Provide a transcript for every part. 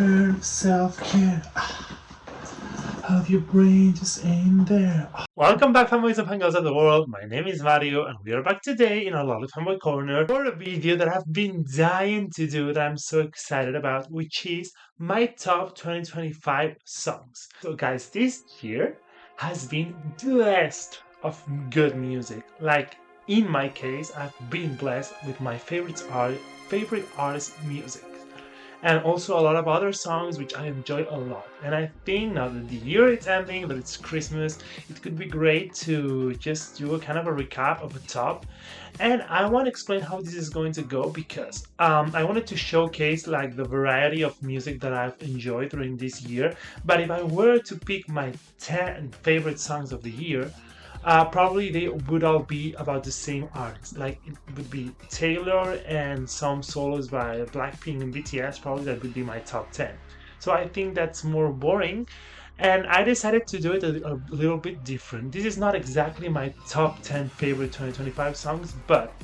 heard self-care. How your brain just ain't there. Welcome back, fanboys and fangirls of the world. My name is Mario, and we are back today in our lovely fanboy corner for a video that I've been dying to do that I'm so excited about, which is my top 2025 songs. So, guys, this year has been blessed of good music. Like, in my case, I've been blessed with my favorite artist music, and also a lot of other songs which I enjoy a lot. And I think now that the year is ending, that it's Christmas, it could be great to just do a kind of a recap of a top. And I want to explain how this is going to go because I wanted to showcase like the variety of music that I've enjoyed during this year. But if I were to pick my 10 favorite songs of the year, probably they would all be about the same artist. Like it would be Taylor and some solos by Blackpink and BTS. Probably that would be my top 10. So I think that's more boring, and I decided to do it a little bit different. This is not exactly my top 10 favorite 2025 songs, but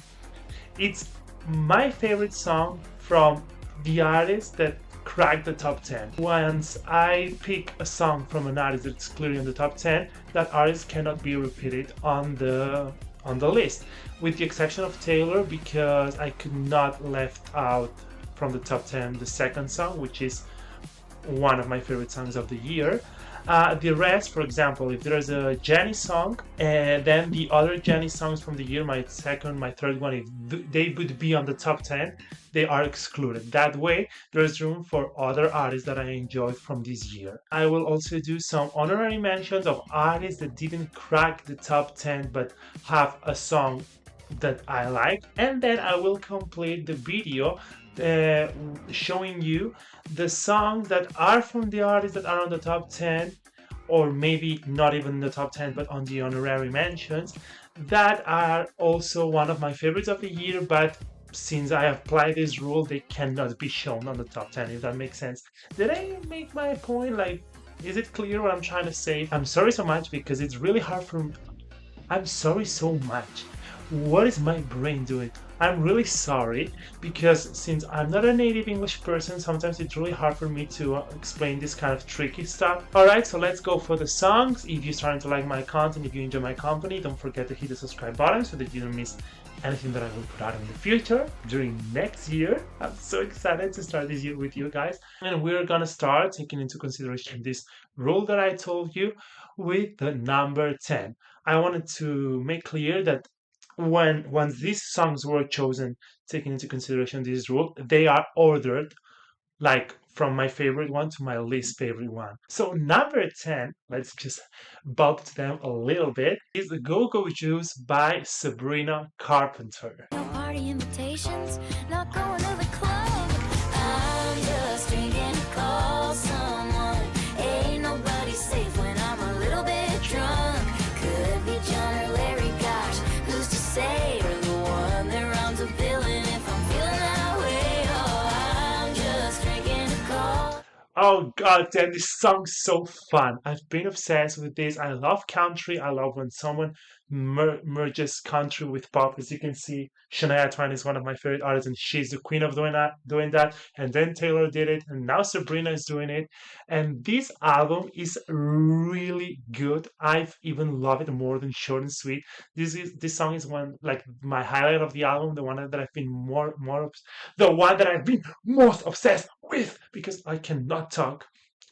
it's my favorite song from the artist that cracked the top 10. Once I pick a song from an artist that's clearly in the top 10, that artist cannot be repeated on the list, with the exception of Taylor, because I could not left out from the top 10 the second song, which is one of my favorite songs of the year. The rest, for example, if there's a Jennie song, and then the other Jennie songs from the year, my second, my third one, if they would be on the top 10, they are excluded. That way, there's room for other artists that I enjoyed from this year. I will also do some honorary mentions of artists that didn't crack the top 10 but have a song that I like, and then I will complete the video showing you the songs that are from the artists that are on the top 10, or maybe not even in the top 10 but on the honorary mentions, that are also one of my favorites of the year, but since I applied this rule, they cannot be shown on the top 10, if that makes sense. Did I make my point? Like, is it clear what I'm trying to say? I'm sorry so much because it's really hard for me. I'm sorry so much. What is my brain doing? I'm really sorry because since I'm not a native English person, sometimes it's really hard for me to explain this kind of tricky stuff. Alright, so let's go for the songs. If you're starting to like my content, if you enjoy my company, don't forget to hit the subscribe button so that you don't miss anything that I will put out in the future during next year. I'm so excited to start this year with you guys. And we're gonna start taking into consideration this rule that I told you with the number 10. I wanted to make clear that once these songs were chosen, taking into consideration this rule, they are ordered like from my favorite one to my least favorite one. So number 10, let's just bump them a little bit, is Go Go Juice by Sabrina Carpenter. No party invitations, not going to the club. I'm just drinking to call someone. Ain't nobody safe when I'm a little bit drunk. Could be John or Larry, gosh, who's to say? Or the one that rounds a villain if I'm feeling that way. Oh, I'm just drinking to call. Oh god damn, this song's so fun. I've been obsessed with this. I love country. I love when someone merges country with pop. As you can see, Shania Twain is one of my favorite artists, and she's the queen of doing that. And then Taylor did it, and now Sabrina is doing it. And this album is really good. I've even loved it more than Short and Sweet. This song is one like my highlight of the album, the one that I've been the one that I've been most obsessed with because I cannot talk.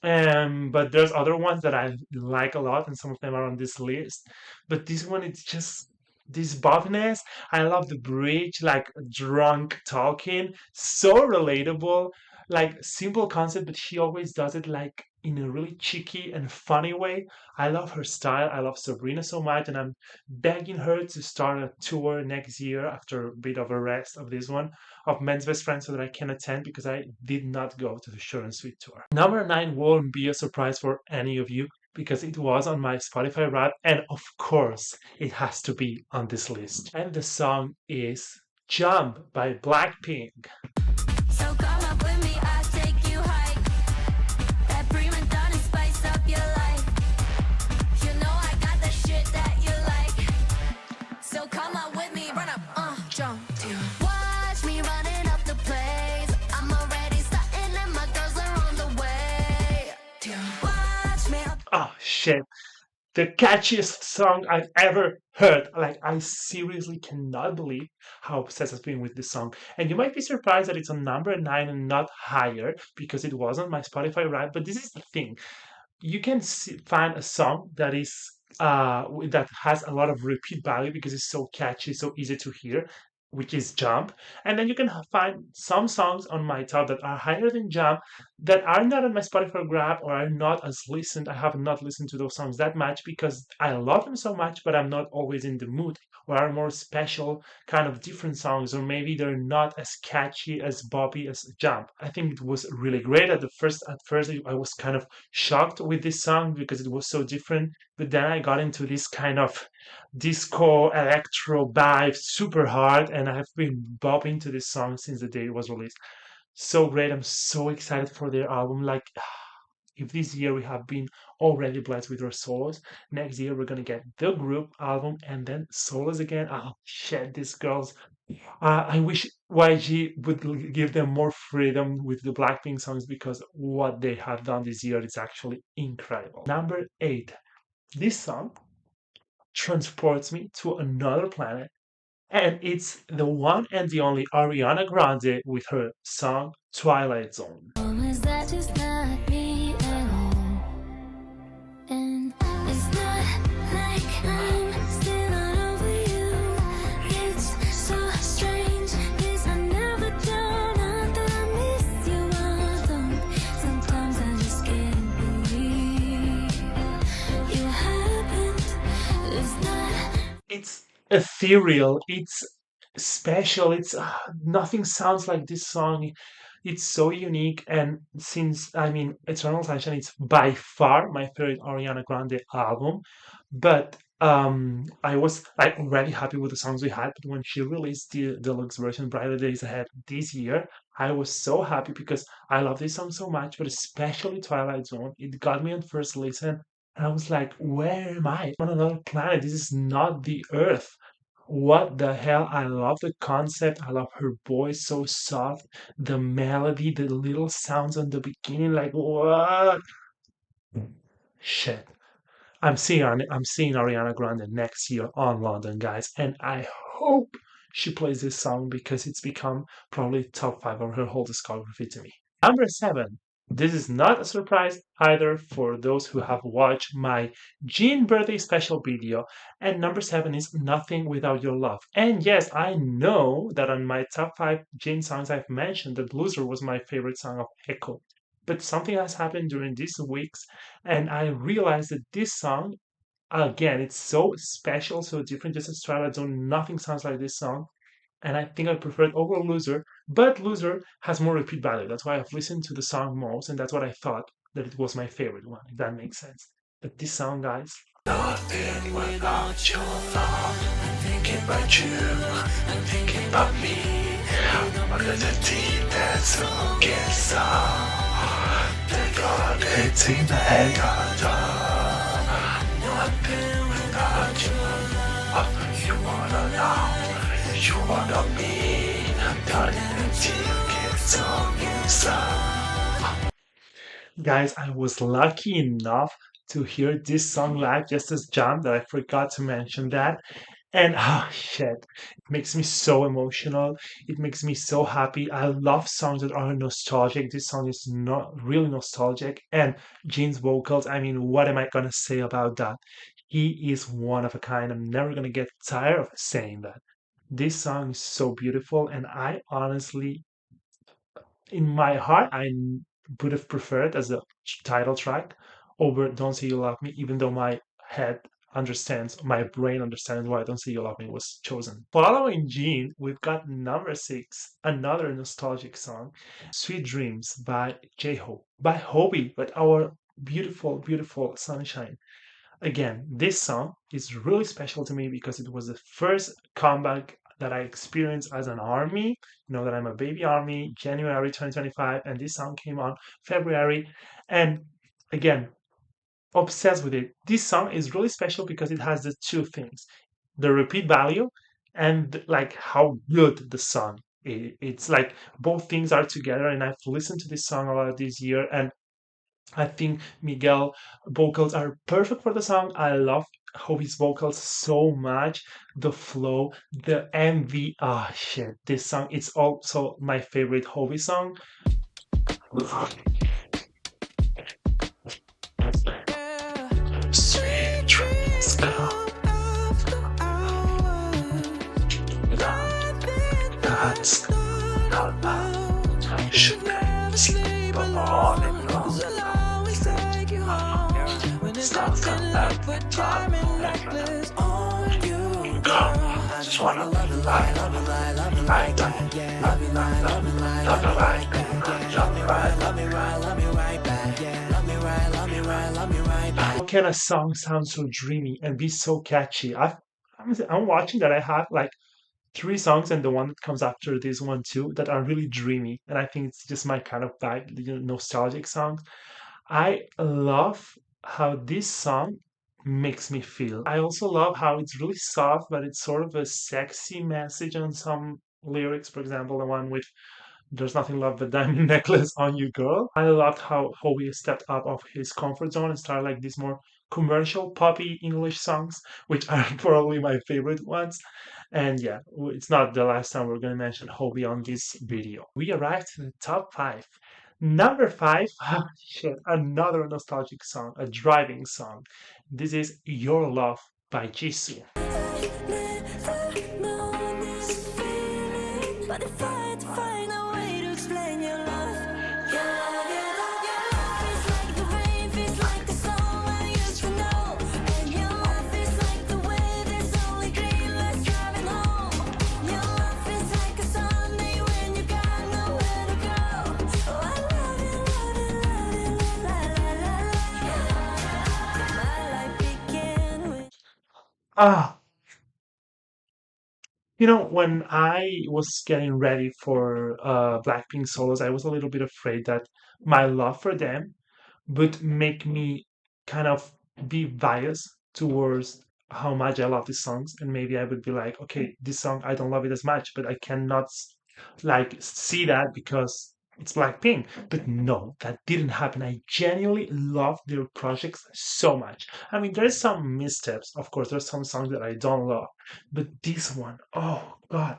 But there's other ones that I like a lot, and some of them are on this list. But this one, it's just this buffness. I love the bridge, like drunk talking, so relatable, like simple concept, but she always does it like in a really cheeky and funny way. I love her style. I love Sabrina so much, and I'm begging her to start a tour next year after a bit of a rest of this one of Men's Best Friend so that I can attend because I did not go to the Short and Sweet tour. Number 9 won't be a surprise for any of you because it was on my Spotify Wrap, and of course it has to be on this list. And the song is Jump by Blackpink. So come up with me, I'll take you hike. That prima donna spice up your life. You know I got the shit that you like. So come up with me, run up, jump. Watch me running up the place. I'm already starting and my girls are on the way. Oh shit. The catchiest song I've ever heard. Like, I seriously cannot believe how obsessed I've been with this song. And you might be surprised that it's on number 9 and not higher because it wasn't my Spotify rap. But this is the thing: you can find a song that has a lot of repeat value because it's so catchy, so easy to hear, which is Jump. And then you can find some songs on my top that are higher than Jump that are not on my Spotify grab or are not as listened. I have not listened to those songs that much because I love them so much, but I'm not always in the mood, or are more special kind of different songs, or maybe they're not as catchy as Bobby as Jump. I think it was really great at first I was kind of shocked with this song because it was so different, but then I got into this kind of disco electro vibe super hard, and I have been bopping to this song since the day it was released. So great. I'm so excited for their album. Like, if this year we have been already blessed with our solos, next year we're gonna get the group album and then solos again. Oh shit, these girls. I wish YG would give them more freedom with the Blackpink songs because what they have done this year is actually incredible. Number 8. This song transports me to another planet, and it's the one and the only Ariana Grande with her song Twilight Zone. Oh, is that just not me at all? And it's not like I'm still not over you. It's so strange, 'cause I never done. Not that I miss you, although sometimes I just can't believe you happened. It's not. It's ethereal, it's special, it's nothing sounds like this song. It's so unique, and since I mean Eternal Sunshine, it's by far my favorite Ariana Grande album. But I was like already happy with the songs we had, but when she released the deluxe version Brighter Days Ahead this year, I was so happy because I love this song so much, but especially Twilight Zone. It got me on first listen, and I was like, where am I? On another planet. This is not the Earth. What the hell? I love the concept. I love her voice, so soft. The melody, the little sounds on the beginning, like what? Shit. I'm seeing Ariana Grande next year on London, guys, and I hope she plays this song because it's become probably top 5 of her whole discography to me. Number 7. This is not a surprise either for those who have watched my Jean birthday special video. And number 7 is Nothing Without Your Love. And yes, I know that on my top 5 Jean songs I've mentioned that Loser was my favorite song of Echo. But something has happened during these weeks, and I realized that this song, again, it's so special, so different, just as Twilight Zone. Nothing sounds like this song, and I think I prefer it over Loser. But Loser has more repeat value. That's why I've listened to the song most, and that's what I thought that it was my favorite one, if that makes sense. But this song, guys. Nothing without your love. I'm thinking about you. I'm thinking about me. Under the teeth that's against the God it's in the head nothing without your love. You wanna know, you wanna be. Darling, the teeth gets on inside. Guys, I was lucky enough to hear this song live just as Jam that I forgot to mention that. And shit, it makes me so emotional. It makes me so happy. I love songs that are nostalgic. This song is not really nostalgic. And Gene's vocals, I mean, what am I gonna say about that? He is one of a kind. I'm never gonna get tired of saying that. This song is so beautiful, and I honestly, in my heart, would have preferred as a title track over Don't Say You Love Me, even though my brain understands why Don't Say You Love Me was chosen. Following Gene, we've got number 6, another nostalgic song, Sweet Dreams by J-Hope, by Hobie, but our beautiful, beautiful Sunshine. Again, this song is really special to me because it was the first comeback that I experienced as an army. You know that I'm a baby army, January 2025, and this song came on February. And again, obsessed with it. This song is really special because it has the two things: the repeat value and like how good the song is. It's like both things are together, and I've listened to this song a lot this year, and I think Miguel vocals are perfect for the song. I love Hobie's vocals so much. The flow, the MV. Ah, shit. This song is also my favorite Hobie song. Sweet dreams come. That's not love. You should never sleep alone in love. Stop that necklace on you. Come, just wanna love you like, love you like, love you like, love you like, love you like, love you like, love me right, love me right, love me right back, love me right, love me right, love me right back. How can a song sound so dreamy and be so catchy? I'm watching that I have like three songs and the one that comes after this one too that are really dreamy, and I think it's just my kind of vibe, nostalgic songs. I love how this song makes me feel. I also love how it's really soft, but it's sort of a sexy message on some lyrics. For example, the one with "There's nothing love but diamond necklace on you, girl." I loved how Howie stepped out of his comfort zone and started like these more commercial poppy English songs, which are probably my favorite ones. And yeah, it's not the last time we're going to mention Hobie on this video. We arrived to the top five. Number five, shit, another nostalgic song, a driving song. This is Your Love by Jisoo. But if I had to find a way to explain your love, your love is like the rain, feels like the song I used to know. And your love is like the way there's only green lights driving home. Your love is like a Sunday when you got nowhere to go. Oh, I love you, love you, love you, la la la la. My life began with. Ah, when I was getting ready for Blackpink solos, I was a little bit afraid that my love for them would make me kind of be biased towards how much I love these songs, and maybe I would be like, okay, this song I don't love it as much, but I cannot like see that because it's Blackpink. But no, that didn't happen. I genuinely love their projects so much. I mean, there's some missteps, of course. There's some songs that I don't love, but this one, oh God,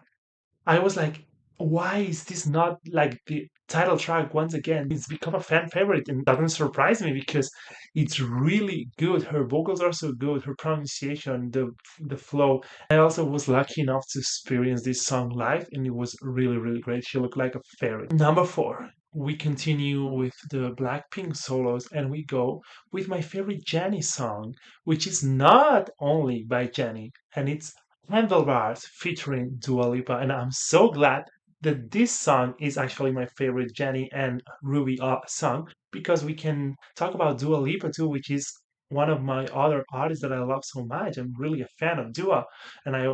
I was like, why is this not like the title track once again? It's become a fan favorite and doesn't surprise me because it's really good. Her vocals are so good, her pronunciation, the flow. I also was lucky enough to experience this song live and it was really, really great. She looked like a fairy. Number four. We continue with the Blackpink solos and we go with my favorite Jennie song, which is not only by Jennie, and it's Handlebars featuring Dua Lipa, and I'm so glad that this song is actually my favorite Jennie and Ruby song because we can talk about Dua Lipa too, which is one of my other artists that I love so much. I'm really a fan of Dua, and I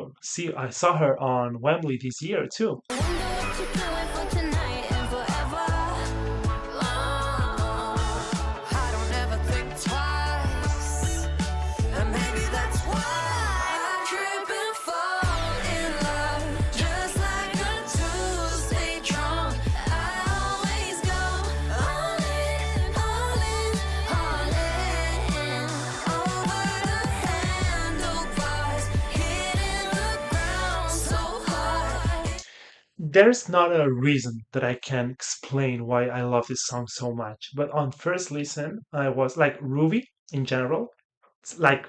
saw her on Wembley this year too. Wonder what you're doing for tonight and forever. I don't ever think twice, and maybe that's why I trip and fall in love, just like a Tuesday drunk. I always go all in, all in, all in, over the handlebars, hitting the ground so hard. There's not a reason that I can explain why I love this song so much, but on first listen, I was like Ruby in general. It's like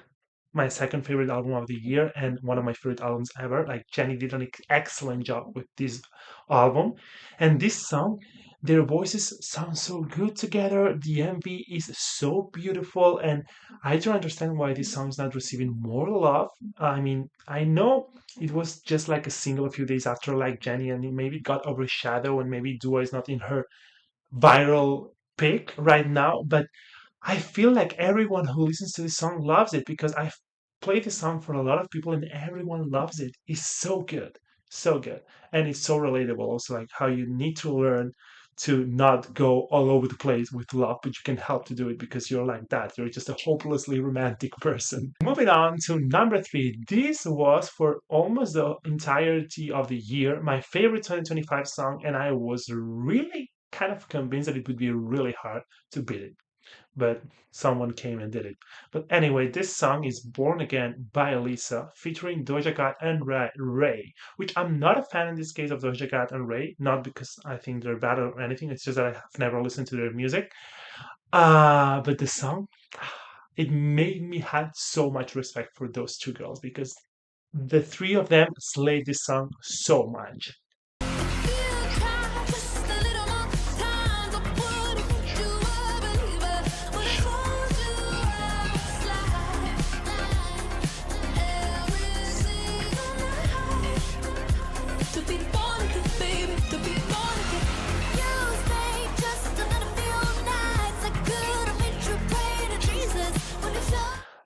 my second favorite album of the year and one of my favorite albums ever. Like Jenny did an excellent job with this album, and this song, their voices sound so good together. The MV is so beautiful, and I don't understand why this song is not receiving more love. I mean, I know it was just like a single a few days after like Jenny, and it maybe got overshadowed, and maybe Dua is not in her viral peak right now, but I feel like everyone who listens to this song loves it because I've played this song for a lot of people and everyone loves it. It's so good, so good. And it's so relatable also, like how you need to learn to not go all over the place with love, but you can help to do it because you're like that. You're just a hopelessly romantic person. Moving on to number three. This was for almost the entirety of the year my favorite 2025 song, and I was really kind of convinced that it would be really hard to beat it. but someone came and did it. But anyway, this song is Born Again by Elisa, featuring Doja Cat and Ray, which I'm not a fan in this case of Doja Cat and Ray, not because I think they're bad or anything, it's just that I have never listened to their music. But the song, it made me have so much respect for those two girls because the three of them slayed this song so much.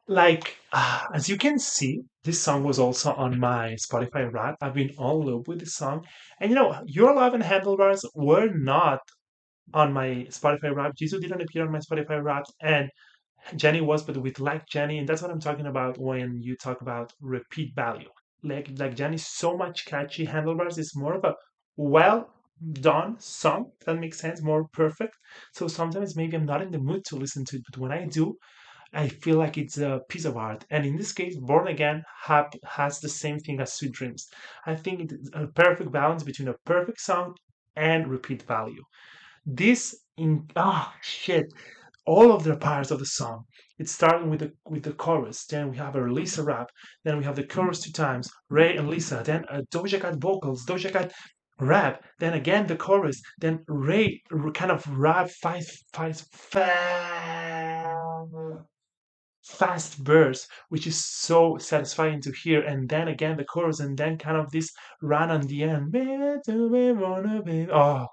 Like, as you can see, this song was also on my Spotify Wrapped. I've been all in love with this song. And Your Love and Handlebars were not on my Spotify Wrapped. Jisoo didn't appear on my Spotify Wrapped, and Jenny was, but with Like Jenny, and that's what I'm talking about when you talk about repeat value. Like Jenny's so much catchy. Handlebars is more of a well done song, if that makes sense, more perfect. So sometimes maybe I'm not in the mood to listen to it, but when I do, I feel like it's a piece of art. And in this case, Born Again has the same thing as Sweet Dreams. I think it's a perfect balance between a perfect song and repeat value. This in shit, all of the parts of the song. It's starting with the chorus, then we have a Lisa rap, then we have the chorus two times, Ray and Lisa, then a Doja Cat vocals, Doja Cat rap, then again the chorus, then Ray kind of rap fast burst, which is so satisfying to hear, and then again the chorus, and then kind of this run on the end. Oh,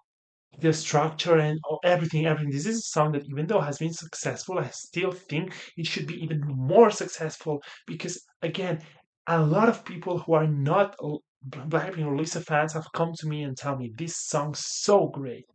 the structure and everything. This is a song that even though has been successful, I still think it should be even more successful because again, a lot of people who are not Blackpink or Lisa fans have come to me and tell me this song's so great,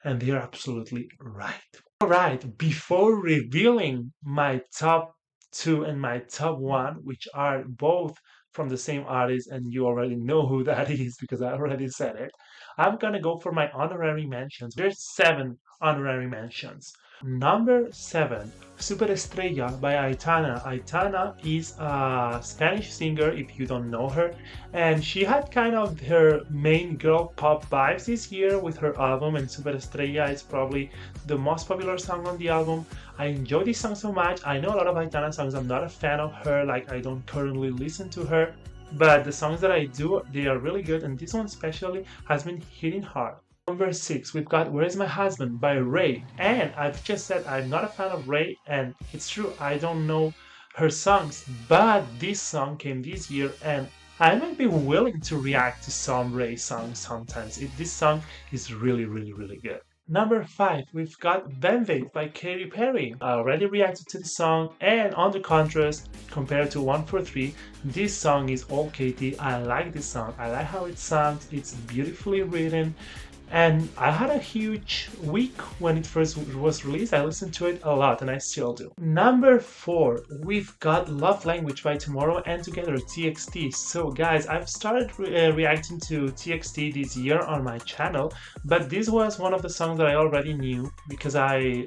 and they're absolutely right. All right, before revealing my top two and my top one, which are both from the same artist, and you already know who that is because I already said it, I'm gonna go for my honorary mentions. There's 7 honorary mentions. Number 7, Superestrella by Aitana. Aitana is a Spanish singer, if you don't know her, and she had kind of her main girl pop vibes this year with her album, and Superestrella is probably the most popular song on the album. I enjoy this song so much. I know a lot of Aitana songs. I'm not a fan of her, like I don't currently listen to her, but the songs that I do, they are really good, and this one especially has been hitting hard. Number 6, we've got Where Is My Husband by Ray. And I've just said I'm not a fan of Ray, and it's true, I don't know her songs, but this song came this year, and I might be willing to react to some Ray songs sometimes. This song is really, really, really good. Number 5, we've got Benvate by Katy Perry. I already reacted to the song, and on the contrast, compared to 143, this song is all Katy. I like this song. I like how it sounds. It's beautifully written. And I had a huge week when it first was released. I listened to it a lot, and I still do. Number 4, we've got Love Language by Tomorrow and Together, TXT. So guys, I've started reacting to TXT this year on my channel, but this was one of the songs that I already knew because I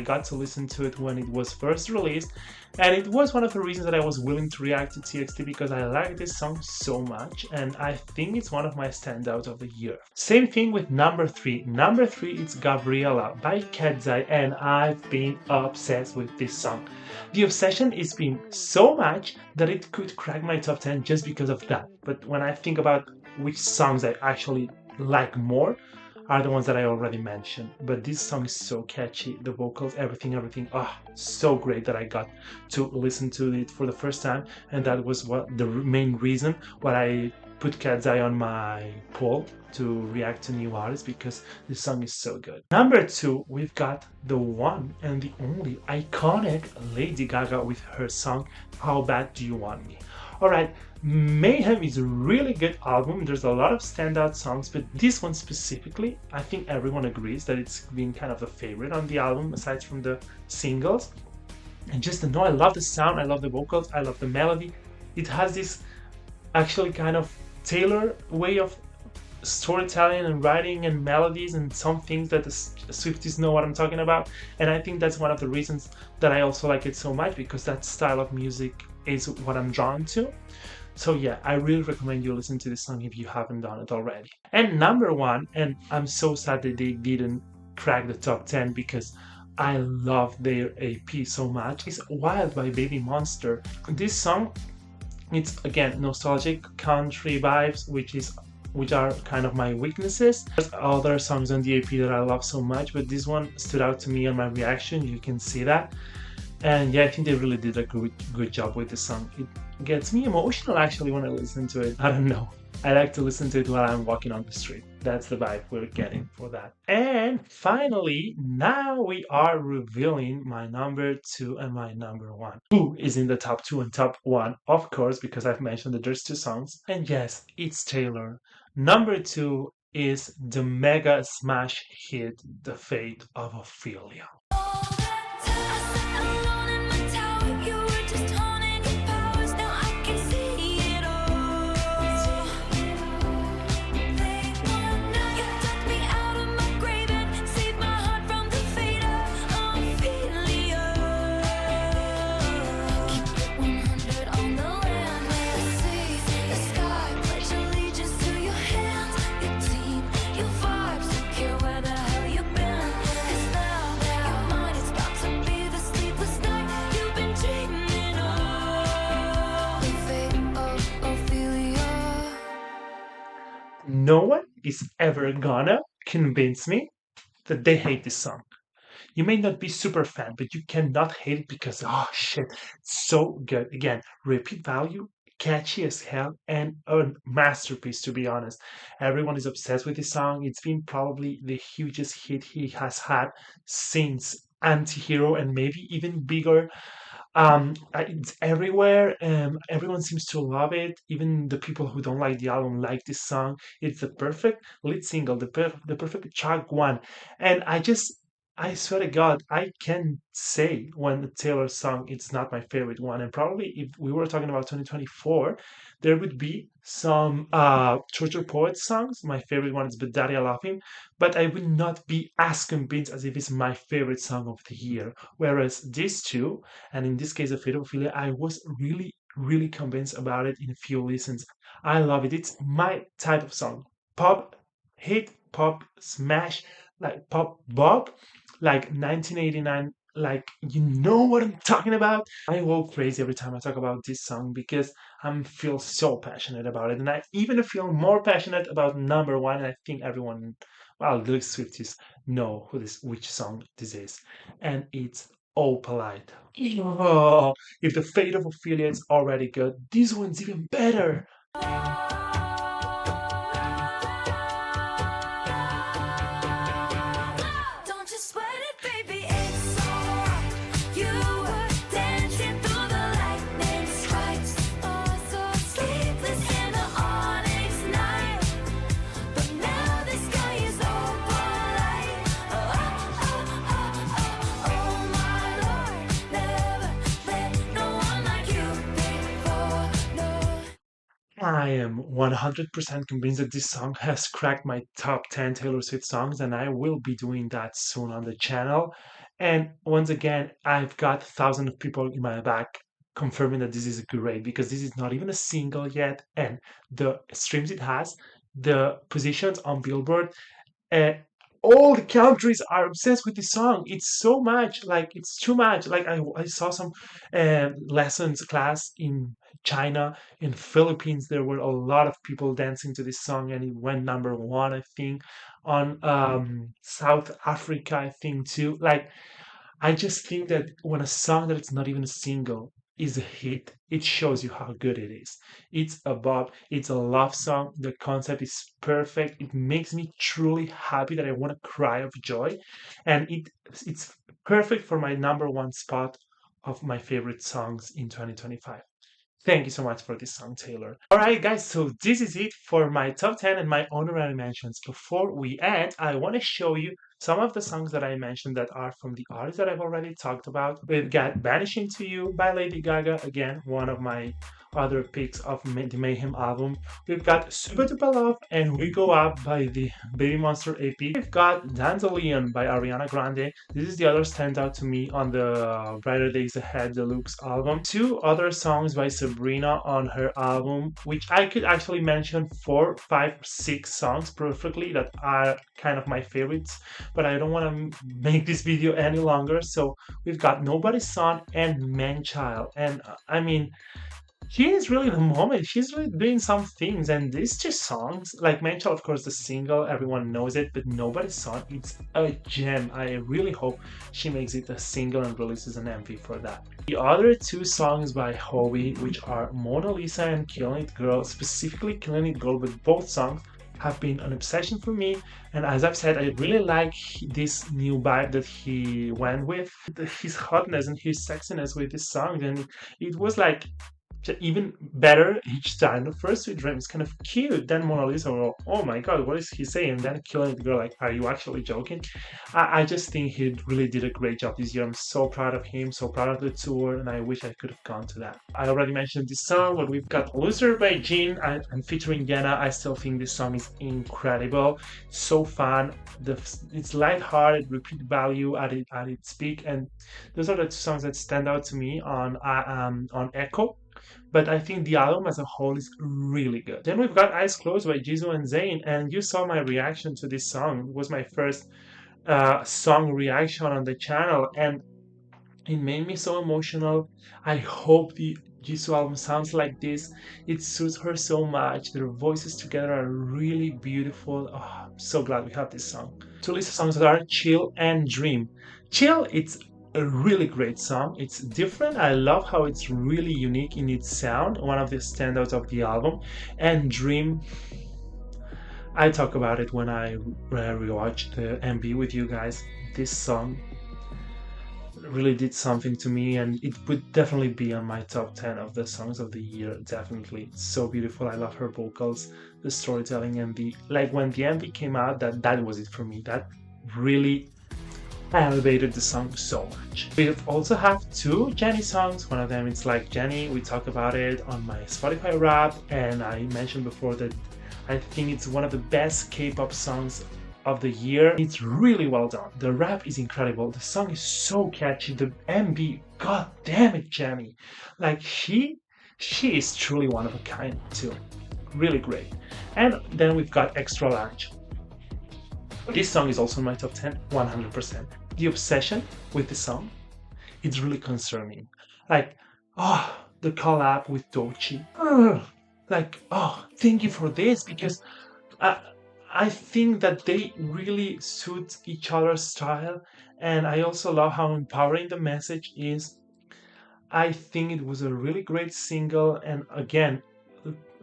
got to listen to it when it was first released. And it was one of the reasons that I was willing to react to TXT because I like this song so much, and I think it's one of my standouts of the year. Same thing with number 3. Number 3 is Gabriella by Kedzai, and I've been obsessed with this song. The obsession is been so much that it could crack my top 10 just because of that. But when I think about which songs I actually like more, are the ones that I already mentioned. But this song is so catchy, the vocals, everything, so great that I got to listen to it for the first time, and that was what the main reason why I put Kedzai on my poll to react to new artists, because this song is so good. Number 2, we've got the one and the only iconic Lady Gaga with her song How Bad Do You Want Me? Alright, Mayhem is a really good album. There's a lot of standout songs, but this one specifically, I think everyone agrees that it's been kind of a favorite on the album, aside from the singles. And just to know, I love the sound, I love the vocals, I love the melody. It has this actually kind of tailored way of storytelling and writing and melodies and some things that the Swifties know what I'm talking about. And I think that's one of the reasons that I also like it so much, because that style of music is what I'm drawn to. So yeah, I really recommend you listen to this song if you haven't done it already. And number one, and I'm so sad that they didn't crack the top 10 because I love their AP so much, is Wild by Baby Monster. This song, it's again nostalgic country vibes, which are kind of my weaknesses. There's other songs on the AP that I love so much, but this one stood out to me on my reaction. You can see that. And yeah, I think they really did a good job with the song. It gets me emotional actually when I listen to it. I don't know. I like to listen to it while I'm walking on the street. That's the vibe we're getting for that. And finally, now we are revealing my number 2 and my number 1. Who is in the top 2 and top 1? Of course, because I've mentioned that there's 2 songs. And yes, it's Taylor. Number 2 is the mega smash hit, The Fate of Ophelia. No one is ever gonna convince me that they hate this song. You may not be super fan, but you cannot hate it because, oh shit, so good. Again, repeat value, catchy as hell, and a masterpiece, to be honest. Everyone is obsessed with this song. It's been probably the hugest hit he has had since Antihero, and maybe even bigger. It's everywhere. Everyone seems to love it. Even the people who don't like the album like this song. It's the perfect lead single, the perfect track one. And I swear to God, I can say when the Taylor song it's not my favorite one. And probably if we were talking about 2024, there would be some Torture Poets songs. My favorite one is But Daddy I Love Him, but I would not be as convinced as if it's my favorite song of the year. Whereas these two, and in this case, The Fate of Ophelia, I was really convinced about it in a few listens. I love it. It's my type of song. Pop hit, pop smash, like pop bop, like 1989. Like, you know what I'm talking about? I go crazy every time I talk about this song because I feel so passionate about it. And I even feel more passionate about number one. And I think everyone, well, the Swifties know which song this is. And it's Oh Polite. Oh, if The Fate of Ophelia is already good, this one's even better. Don't you sweat it, baby, it's alright. You were dancing through the lightning strikes. Oh, so sleepless in the onyx night. But now the sky is opalite. Oh, my Lord, never met no one like you before, no. I am 100% convinced that this song has cracked my top 10 Taylor Swift songs, and I will be doing that soon on the channel. And once again, I've got thousands of people in my back confirming that this is great because this is not even a single yet, and the streams it has, the positions on Billboard, uh, all the countries are obsessed with this song. It's so much, like it's too much. Like I saw some lessons class in China, in Philippines. There were a lot of people dancing to this song, and it went number one, I think, on South Africa, I think too. Like I just think that when a song that it's not even a single is a hit, it shows you how good it is. It's a bop, it's a love song. The concept is perfect. It makes me truly happy that I want to cry of joy. And it's perfect for my number one spot of my favorite songs in 2025. Thank you so much for this song, Taylor. All right, guys, so this is it for my top 10 and my honorary mentions. Before we end, I want to show you some of the songs that I mentioned that are from the artists that I've already talked about. We've got Vanishing to You by Lady Gaga, again, one of my other picks of the Mayhem album. We've got Super Duper Love and We Go Up by the Baby Monster EP. We've got Dandelion by Ariana Grande. This is the other standout to me on the Brighter Days Ahead Deluxe album. 2 other songs by Sabrina on her album, which I could actually mention 4, 5, 6 songs perfectly that are kind of my favorites, but I don't want to make this video any longer. So we've got Nobody's Son and Man-Child, and I mean, she is really the moment. She's really doing some things, and these 2 songs, like Man-Child, of course, the single, everyone knows it, but Nobody's Son, it's a gem. I really hope she makes it a single and releases an MV for that. The other 2 songs by Howie, which are Mona Lisa and Killing It Girl, specifically Killing It Girl, but both songs have been an obsession for me, and as I've said, I really like this new vibe that he went with, his hotness and his sexiness with this song, and it was like even better each time. The first Sweet Dream is kind of cute, then Mona Lisa, oh my god, what is he saying? Then Killing It Girl, like, are you actually joking? I just think he really did a great job this year. I'm so proud of him, so proud of the tour, and I wish I could have gone to that. I already mentioned this song, but we've got Loser by Jin and featuring Yana. I still think this song is incredible, so fun. It's lighthearted, repeat value at its peak, and those are the 2 songs that stand out to me on Echo. But I think the album as a whole is really good. Then we've got Eyes Closed by Jisoo and Zayn, and you saw my reaction to this song. It was my first song reaction on the channel, and it made me so emotional. I hope the Jisoo album sounds like this. It suits her so much. Their voices together are really beautiful. Oh, I'm so glad we have this song. 2 Lisa songs that are Chill and Dream. Chill, it's a really great song. It's different. I love how it's really unique in its sound, one of the standouts of the album. And Dream, I talk about it when I rewatched the MV with you guys. This song really did something to me, and it would definitely be on my top 10 of the songs of the year. Definitely. It's so beautiful. I love her vocals, the storytelling, and when the MV came out, that was it for me. That really elevated the song so much. We also have 2 Jennie songs. One of them is Like Jennie. We talk about it on my Spotify Wrapped, and I mentioned before that I think it's one of the best K-pop songs of the year. It's really well done. The rap is incredible. The song is so catchy. The MV, god damn it, Jennie. Like, she is truly one of a kind too. Really great. And then we've got Extra Large. This song is also in my top 10, 100%. The obsession with the song, it's really concerning. Like, the collab with Doechii. Thank you for this, because I think that they really suit each other's style, and I also love how empowering the message is. I think it was a really great single, and again,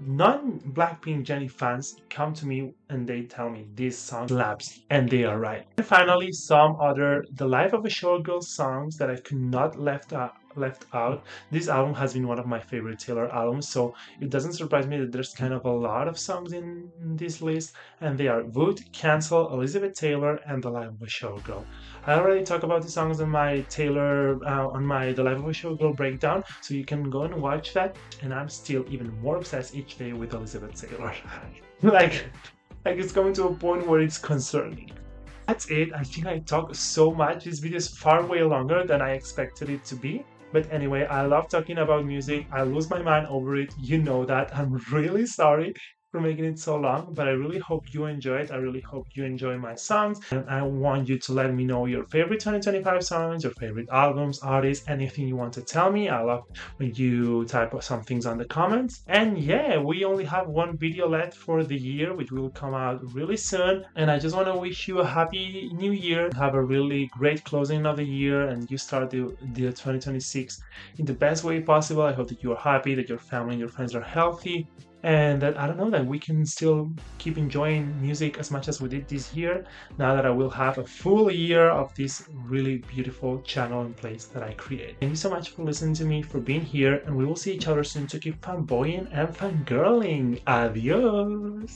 non-Blackpink Jennie fans come to me and they tell me this song slaps, and they are right. And finally, some other The Life of a Showgirl songs that I could not left out. This album has been one of my favorite Taylor albums, so it doesn't surprise me that there's kind of a lot of songs in this list, and they are Wood, Cancel, Elizabeth Taylor, and The Life of a Showgirl. I already talked about the songs on my on my The Life of a Showgirl breakdown, so you can go and watch that, and I'm still even more obsessed each day with Elizabeth Taylor. like it's coming to a point where it's concerning. That's it. I think I talk so much. This video is far way longer than I expected it to be. But anyway, I love talking about music. I lose my mind over it. You know that. I'm really sorry for making it so long, but I really hope you enjoy it. I really hope you enjoy my songs, and I want you to let me know your favorite 2025 songs, your favorite albums, artists, anything you want to tell me. I love when you type some things on the comments. And yeah, we only have 1 video left for the year, which will come out really soon, and I just want to wish you a happy new year. Have a really great closing of the year, and you start the 2026 in the best way possible. I hope that you are happy, that your family and your friends are healthy, and that, I don't know, that we can still keep enjoying music as much as we did this year, now that I will have a full year of this really beautiful channel and place that I create. Thank you so much for listening to me, for being here, and we will see each other soon to keep fanboying and fangirling. Adios!